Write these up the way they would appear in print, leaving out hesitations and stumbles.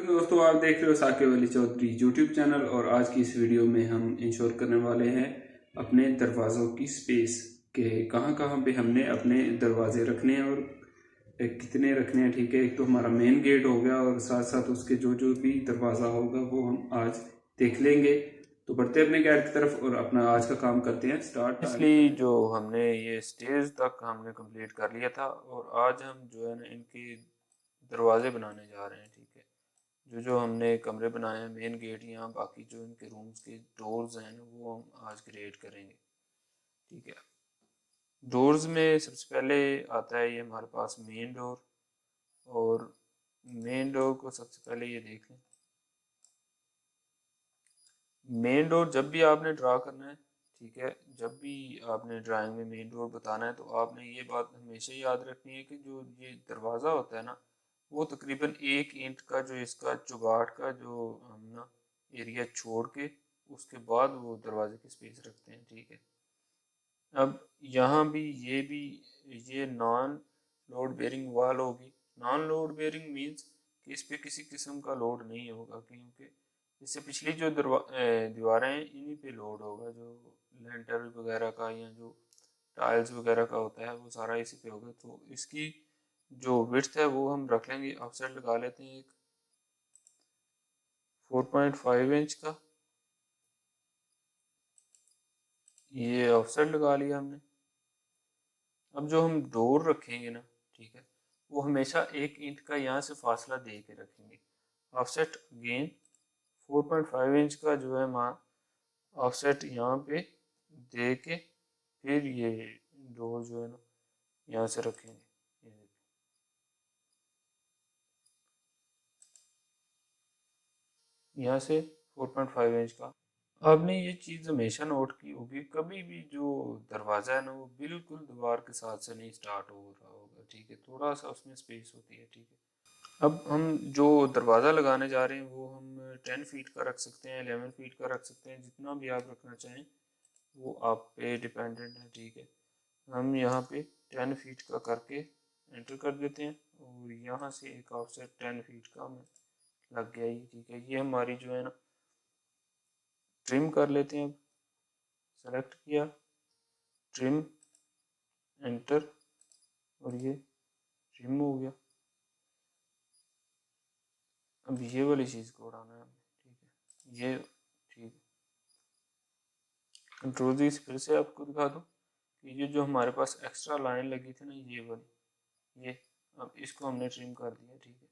दोस्तों, आप देख रहे हो साकिब अली चौधरी यूट्यूब चैनल। और आज की इस वीडियो में हम इंश्योर करने वाले हैं अपने दरवाज़ों की स्पेस के कहाँ कहाँ पे हमने अपने दरवाजे रखने हैं और कितने रखने हैं। ठीक है, एक तो हमारा मेन गेट हो गया और साथ साथ उसके जो जो भी दरवाज़ा होगा वो हम आज देख लेंगे। तो बढ़ते हैं अपने गेट की तरफ और अपना आज का काम करते हैं स्टार्ट। इसलिए जो हमने ये स्टेज तक हमने कंप्लीट कर लिया था और आज हम जो है ना इनके दरवाजे बनाने जा रहे हैं। ठीक है, जो जो हमने कमरे बनाए हैं, मेन गेट यहाँ, बाकी जो इनके रूम्स के डोर्स हैं ना वो हम आज क्रिएट करेंगे। ठीक है, डोर्स में सबसे पहले आता है ये हमारे पास मेन डोर। और मेन डोर को सबसे पहले ये देख लें। मेन डोर जब भी आपने ड्रा करना है, ठीक है, जब भी आपने ड्राइंग में मेन डोर बताना है तो आपने ये बात हमेशा याद रखनी है कि जो ये दरवाज़ा होता है ना वो तकरीबन 1 इंच का जो इसका चुगाट का जो हम ना एरिया छोड़ के उसके बाद वो दरवाजे की स्पेस रखते हैं। ठीक है, अब यहाँ भी ये नॉन लोड बेरिंग वाल होगी। नॉन लोड बेरिंग मीन्स कि इस पे किसी किस्म का लोड नहीं होगा, क्योंकि इससे पिछली जो दीवारें हैं इन्हीं पे लोड होगा। जो लेंटर वगैरह का या जो टाइल्स वगैरह का होता है वो सारा इसी पे होगा। तो इसकी जो विड्थ है वो हम रख लेंगे, ऑफसेट लगा लेते हैं एक 4.5 इंच का। ये ऑफसेट लगा लिया हमने। अब जो हम डोर रखेंगे ना, ठीक है, वो हमेशा 1 इंच का यहाँ से फासला दे के रखेंगे। ऑफसेट अगेन 4.5 इंच का जो है ऑफसेट यहाँ पे दे के फिर ये डोर जो है ना यहाँ से रखेंगे। यहाँ से 4.5 इंच का। आपने ये चीज़ हमेशा नोट की होगी, कभी भी जो दरवाज़ा है ना वो बिल्कुल दीवार के साथ से नहीं स्टार्ट हो रहा होगा। ठीक है, थोड़ा सा उसमें स्पेस होती है। ठीक है, अब हम जो दरवाज़ा लगाने जा रहे हैं वो हम 10 फीट का रख सकते हैं, 11 फीट का रख सकते हैं, जितना भी आप रखना चाहें वो आप पे डिपेंडेंट है। ठीक है, हम यहाँ पे 10 फीट का करके एंटर कर देते हैं और यहाँ से एक ऑफसेट 10 फीट का हमें लग गया ये। ठीक है, ये हमारी जो है ना ट्रिम कर लेते हैं। अब सेलेक्ट किया, ट्रिम, एंटर, और ये ट्रिम हो गया। अब ये वाली चीज़ को उड़ाना है हमें। ठीक है, ये ठीक है, कंट्रोल जी फिर से आपको दिखा दूँ कि ये जो हमारे पास एक्स्ट्रा लाइन लगी थी ना ये वाली, ये अब इसको हमने ट्रिम कर दिया। ठीक है,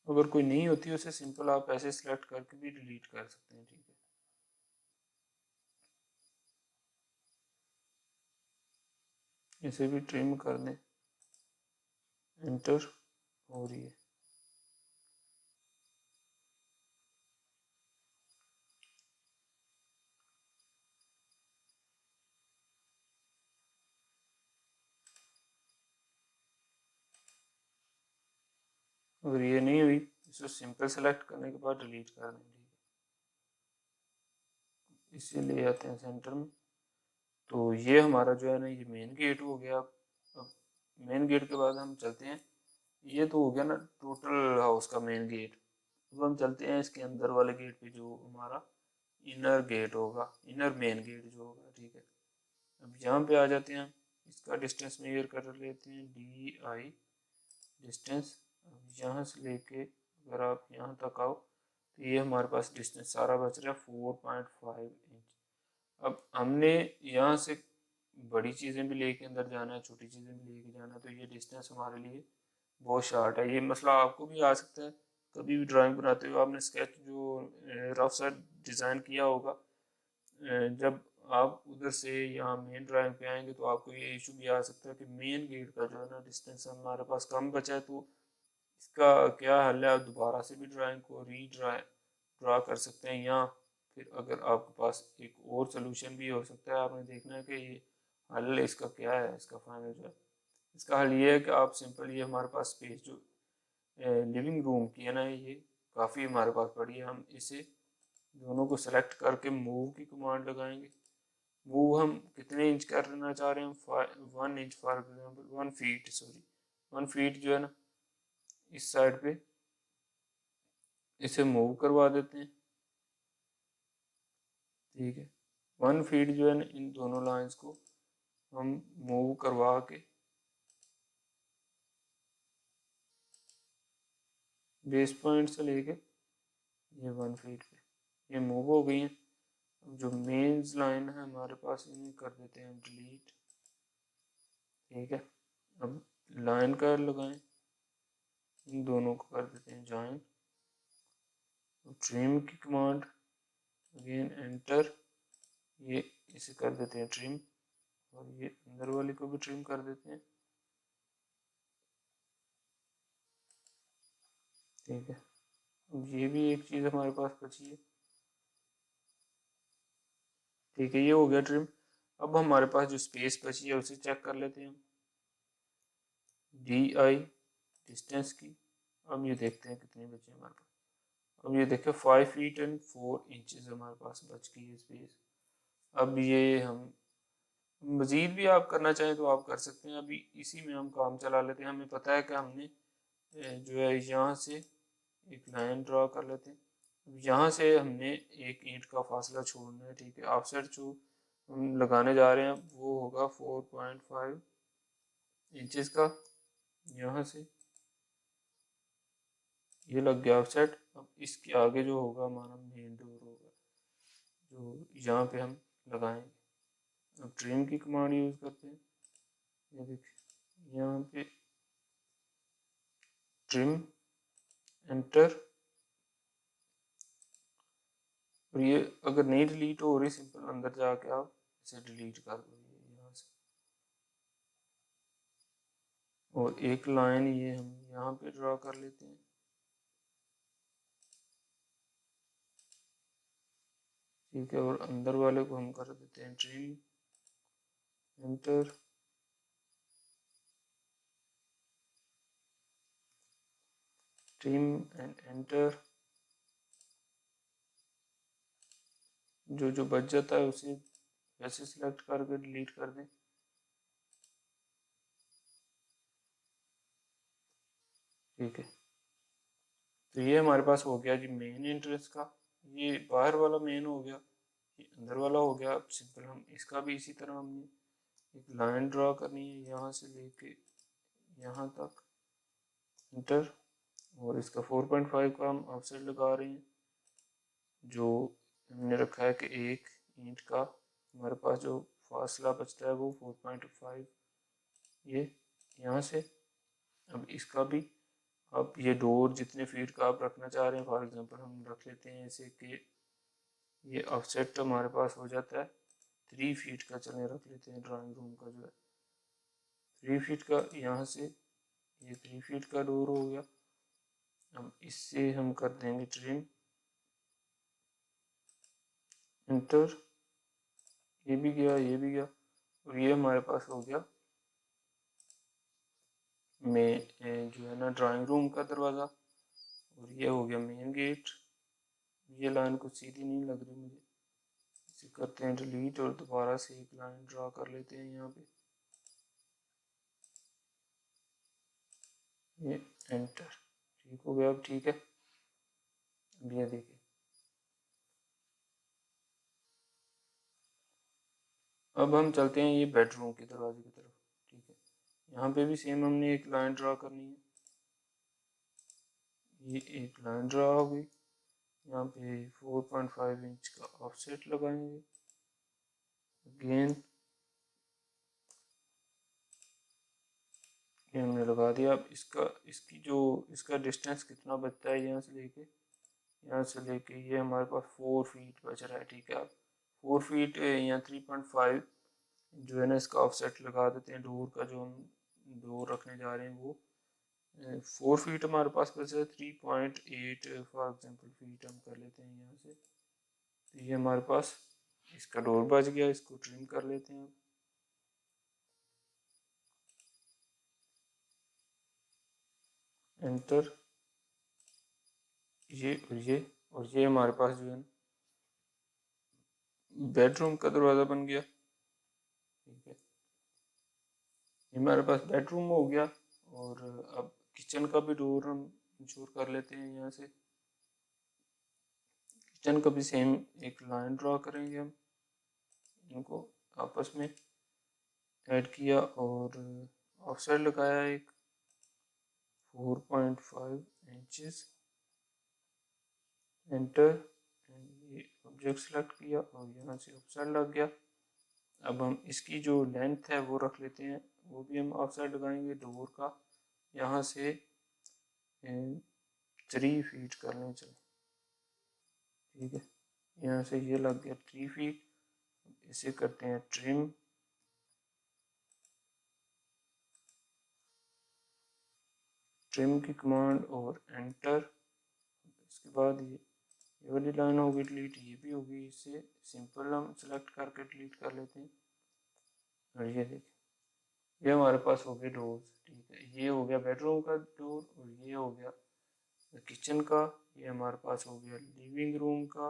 अगर कोई नहीं होती उसे सिंपल आप ऐसे सिलेक्ट करके भी डिलीट कर सकते हैं। ठीक है, इसे भी ट्रिम कर दें, एंटर, और ये अगर ये नहीं हुई इसको सिंपल सेलेक्ट करने के बाद डिलीट कर दें। ठीक है, इसे ले आते हैं सेंटर में। तो ये हमारा जो है ना ये मेन गेट हो गया। अब मेन गेट के बाद हम चलते हैं, ये तो हो गया ना टोटल हाउस का मेन गेट। अब हम चलते हैं इसके अंदर वाले गेट पे जो हमारा इनर गेट होगा, इनर मेन गेट जो होगा। ठीक है, अब यहाँ पे आ जाते हैं, इसका डिस्टेंस मेजर कर लेते हैं, DI डिस्टेंस। अब यहाँ से लेके अगर आप यहाँ तक आओ तो ये हमारे पास डिस्टेंस सारा बच रहा है 4.5 इंच। अब हमने यहाँ से बड़ी चीज़ें भी लेके अंदर जाना है, छोटी चीज़ें भी लेके जाना है, तो ये डिस्टेंस हमारे लिए बहुत शार्ट है। ये मसला आपको भी आ सकता है, कभी भी ड्राइंग बनाते हुए आपने स्केच जो रफ सा डिज़ाइन किया होगा, जब आप उधर से यहाँ मेन ड्राइंग पे आएंगे तो आपको ये इशू भी आ सकता है कि मेन गेट का जो है ना डिस्टेंस हमारे पास कम बचा है। तो इसका क्या हल है, आप दोबारा से भी ड्राइंग को ड्रा कर सकते हैं, या फिर अगर आपके पास एक और सोल्यूशन भी हो सकता है, आपने देखना है कि ये हल इसका क्या है, इसका फाइनल जो है इसका हल ये है कि आप सिंपल, ये हमारे पास स्पेस जो लिविंग रूम की है ना ये काफ़ी हमारे पास पड़ी है, हम इसे दोनों को सेलेक्ट करके मूव की कमांड लगाएंगे। मूव हम कितने इंच करना चाह रहे हैं, 1 inch for example, 1 feet sorry, 1 feet जो है ना इस साइड पे इसे मूव करवा देते हैं, ठीक है। 1 फीट जो है ना इन दोनों लाइंस को हम मूव करवा के बेस पॉइंट से लेके ये 1 फीट पे ये मूव हो गई हैं। अब जो मेन्स लाइन है हमारे पास इन्हें कर देते हैं डिलीट, ठीक है। अब लाइन का लगाएं, इन दोनों को कर देते हैं ज्वाइन। ट्रिम की कमांड अगेन एंटर, ये इसे कर देते हैं ट्रिम और ये अंदर वाले को भी ट्रिम कर देते हैं, ठीक है। अब ये भी एक चीज़ हमारे पास बची है, ठीक है। ये हो गया ट्रिम। अब हमारे पास जो स्पेस बची है उसे चेक कर लेते हैं हम, DI डिस्टेंस की। अब ये देखते हैं कितनी बची है हमारे पास। अब ये देखिए 5 फीट एंड 4 इंचेस हमारे पास बच गई है स्पेस। अब ये हम मज़ीद भी आप करना चाहें तो आप कर सकते हैं। अभी इसी में हम काम चला लेते हैं। हमें पता है कि हमने जो है यहाँ से एक लाइन ड्रा कर लेते हैं। यहाँ से हमने एक ईंट का फासला छोड़ना है, ठीक है। ऑफसेट जो हम लगाने जा रहे हैं वो होगा 4.5 इंचेस का। यहाँ से ये लग गया ऑफसेट। अब इसके आगे जो होगा हमारा मेन डोर होगा जो यहाँ पे हम लगाएंगे। अब ट्रिम की कमांड यूज़ करते हैं, ये देखिए यहाँ पे ट्रिम एंटर। और ये अगर नहीं डिलीट हो रही सिंपल अंदर जाके आप इसे डिलीट कर दो यहाँ से। और एक लाइन ये हम यहाँ पे ड्रा कर लेते हैं, ठीक है। और अंदर वाले को हम कर देते हैं trim enter. Trim and enter. जो जो बच जाता है उसे वैसे सिलेक्ट करके डिलीट कर दें, ठीक है। तो ये हमारे पास हो गया जी मेन एंट्रेंस का। ये बाहर वाला मेन हो गया, ये अंदर वाला हो गया। अब सिंपल हम इसका भी इसी तरह हमने एक लाइन ड्रा करनी है यहाँ से लेके यहाँ तक एंटर। और इसका 4.5 का हम ऑफसेट लगा रहे हैं। जो हमने रखा है कि एक ईंट का हमारे पास जो फासला बचता है वो 4.5 ये यहाँ से। अब इसका भी अब ये डोर जितने फीट का आप रखना चाह रहे हैं, फॉर एग्जांपल हम रख लेते हैं ऐसे कि ये ऑफसेट हमारे पास हो जाता है 3 फीट का। चलें रख लेते हैं ड्राइंग रूम का जो है 3 फीट का। यहाँ से ये 3 फीट का डोर हो गया। अब इससे हम कर देंगे ट्रिम एंटर, ये भी गया ये भी गया। और ये हमारे पास हो गया में जो है ना ड्राइंग रूम का दरवाज़ा। और ये हो गया मेन गेट। ये लाइन कुछ सीधी नहीं लग रही मुझे, इसे करते हैं डिलीट और दोबारा से एक लाइन ड्रा कर लेते हैं यहाँ पे, ये एंटर, ठीक हो गया। अब ठीक है। अब ये देखिए अब हम चलते हैं ये बेडरूम के दरवाजे की तरफ, ठीक है। यहाँ पे भी सेम हमने एक लाइन ड्रा करनी है। ये एक लाइन ड्रा हो गई। यहाँ पे 4.5 इंच का ऑफसेट लगाएंगे अगेन, ये हमने लगा दिया। अब इसका डिस्टेंस कितना बचता है यहाँ से लेके ये हमारे पास 4 फीट बच रहा है, ठीक है। अब 4 फीट या 3.5 जो है ना इसका ऑफसेट लगा देते हैं। डोर का जो हम डोर रखने जा रहे हैं वो 4 फीट हमारे पास बच रहा है। 3.8 फॉर एग्जाम्पल फीट हम कर लेते हैं यहाँ से। तो ये हमारे पास इसका डोर बच गया, इसको ट्रिम कर लेते हैं। एंटर, ये हमारे पास जो है बेडरूम का दरवाज़ा बन गया, ठीक है। ये हमारे पास बेडरूम हो गया। और अब किचन का भी डोर हम इंश्योर कर लेते हैं। यहाँ से किचन का भी सेम एक लाइन ड्रा करेंगे हम, इनको आपस में ऐड किया और ऑफसेट लगाया एक 4.5 इंचेस, एंटर, ये ऑब्जेक्ट सेलेक्ट किया और यहाँ से ऑफसेट लग गया। अब हम इसकी जो लेंथ है वो रख लेते हैं, वो भी हम ऑफसेट लगाएंगे डोर का, यहाँ से 3 फीट कर लें, चलो ठीक है। यहाँ से ये लग गया 3 फीट। इसे करते हैं ट्रिम, ट्रिम की कमांड और एंटर। इसके बाद ये वाली लाइन होगी डिलीट, ये भी होगी। इसे सिंपल हम सेलेक्ट करके डिलीट कर लेते हैं। और ये देखिए ये हमारे पास हो गए डोर्स, ठीक है। ये हो गया बेडरूम का डोर और ये हो गया किचन का। ये हमारे पास हो गया लिविंग रूम का।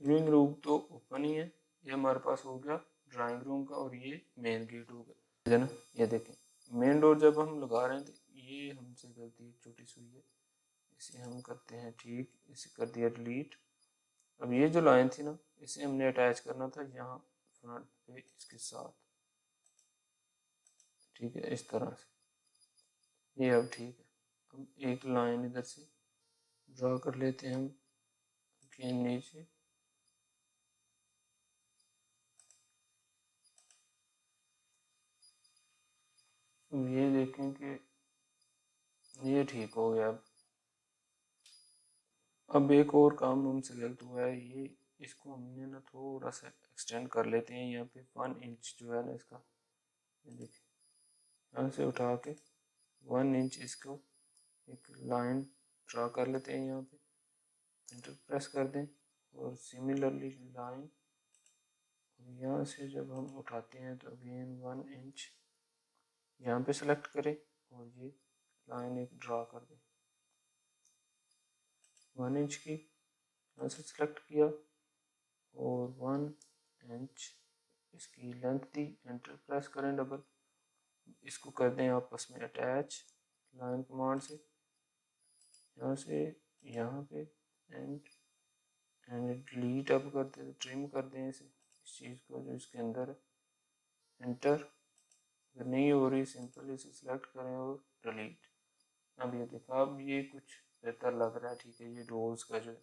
लिविंग रूम तो ओपन ही है। ये हमारे पास हो गया ड्राइंग रूम का और ये मेन गेट हो गया, ठीक है ना। ये देखें मेन डोर जब हम लगा रहे हैं तो ये हमसे गलती छोटी सी हुई है, इसे हम करते हैं ठीक, इसे कर दिया डिलीट। अब ये जो लाइन थी ना, इसे हमने अटैच करना था यहाँ फ्रंट पे इसके साथ, ठीक है, इस तरह से। ये अब ठीक है। अब एक लाइन इधर से ड्रा कर लेते हैं हम नीचे। ये देखें कि ये ठीक हो गया। अब एक और काम हमसे गलत हुआ है, ये इसको हमने ना थोड़ा सा एक्सटेंड कर लेते हैं। यहाँ पे 1 इंच जो है ना इसका, ये देखिए यहाँ से उठा के 1 इंच इसको एक लाइन ड्रा कर लेते हैं। यहाँ पे एंटर प्रेस कर दें और सिमिलरली लाइन, यहाँ से जब हम उठाते हैं तो अगेन 1 इंच यहाँ पे सेलेक्ट करें और ये लाइन एक ड्रा कर दें 1 इंच की। यहाँ से सेलेक्ट किया और 1 इंच इसकी लेंथ दी, एंटर प्रेस करें डबल। इसको कर दें आपस में अटैच लाइन कमांड से, यहाँ से यहाँ पे एंड डिलीट अब कर दें, ट्रिम कर दें इस चीज़ को जो इसके अंदर है। एंटर, अगर नहीं हो रही सिंपल इसे सिलेक्ट करें और डिलीट। अब ये देखा, अब ये कुछ बेहतर लग रहा है, ठीक है। ये डोर्स का जो है,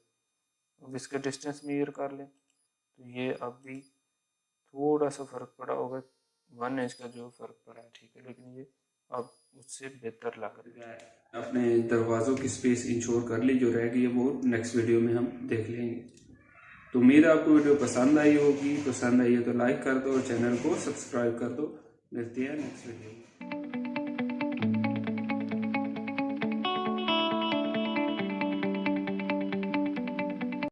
अब इसका डिस्टेंस मेजर कर लें तो ये अब भी थोड़ा सा फ़र्क पड़ा होगा, 1 इंच का जो फ़र्क पड़ा है, ठीक है। लेकिन ये अब उससे बेहतर लग रहा है। अपने दरवाज़ों की स्पेस इंश्योर कर ली, जो रह गई है वो नेक्स्ट वीडियो में हम देख लेंगे। तो उम्मीद है आपको वीडियो पसंद आई होगी। पसंद आई है तो लाइक कर दो और चैनल को सब्सक्राइब कर दो। मिलती है नेक्स्ट वीडियो में।